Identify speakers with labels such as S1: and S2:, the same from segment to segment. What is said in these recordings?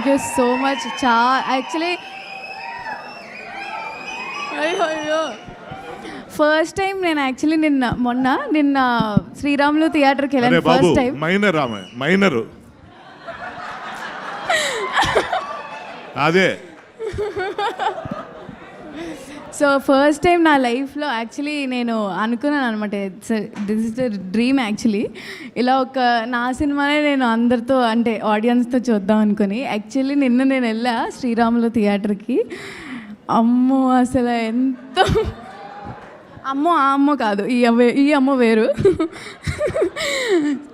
S1: You so much. Actually అయ్యో first time నేను actually నిన్న శ్రీరాములు థియేటర్కి వెళ్ళాను ఫస్ట్ టైం.
S2: మైనర్ అదే.
S1: సో ఫస్ట్ టైం నా లైఫ్లో యాక్చువల్లీ నేను అనుకున్నాను అనమాట, this is the dream actually. ఇలా ఒక నా సినిమానే నేను అందరితో అంటే ఆడియన్స్తో చూద్దాం అనుకుని యాక్చువల్లీ నిన్న నేను వెళ్ళా శ్రీరాములు థియేటర్కి. అమ్మో అసలు ఎంత ఆ అమ్మ కాదు, ఈ అమ్మ వేరు.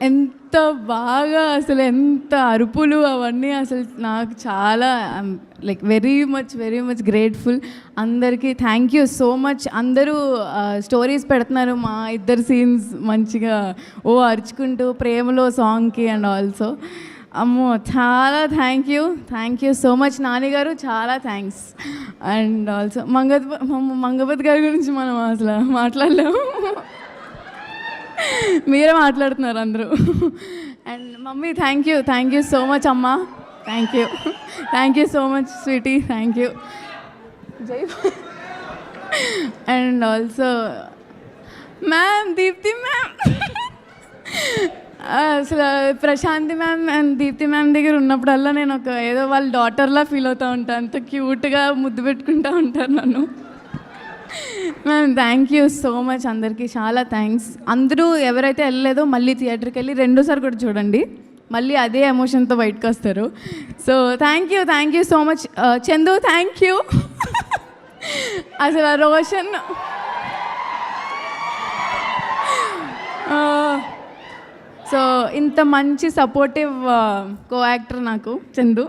S1: ఎంత బాగా అసలు ఎంత అరుపులు అవన్నీ అసలు నాకు చాలా లైక్ వెరీ మచ్ గ్రేట్ఫుల్. అందరికీ థ్యాంక్ యూ సో మచ్. అందరూ స్టోరీస్ పెడుతున్నారు మా ఇద్దరు సీన్స్ మంచిగా అరుచుకుంటూ ప్రేమలో సాంగ్కి అండ్ ఆల్సో. అమ్మో చాలా థ్యాంక్ యూ సో మచ్ నాన్నగారు, చాలా థ్యాంక్స్. అండ్ ఆల్సో మంగపతి గారి గురించి మనం అసలు మాట్లాడలేము, మీరే మాట్లాడుతున్నారు అందరూ. And mummy thank you so much అమ్మ, thank you so much sweetie, thank you Jai. And also ma'am, Deepti ma'am, అసలు Prashanti ma'am and Deepti ma'am దగ్గర ఉన్నప్పుడల్లా నేను ఏదో వాళ్ళ డాటర్లా ఫీల్ అవుతూ ఉంటాను. అంత క్యూట్గా ముద్దు పెట్టుకుంటూ ఉంటారు నన్ను. Ma'am thank you so much, అందరికీ చాలా థ్యాంక్స్. అందరూ ఎవరైతే వెళ్ళలేదో మళ్ళీ థియేటర్కి వెళ్ళి రెండోసారి కూడా చూడండి, మళ్ళీ అదే ఎమోషన్తో బయటకు వస్తారు. So thank you so much. Chandu thank you. అసలు రోషన్ సో ఇంత మంచి సపోర్టివ్ కో యాక్టర్ నాకు Chandu.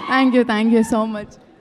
S1: Thank you so much.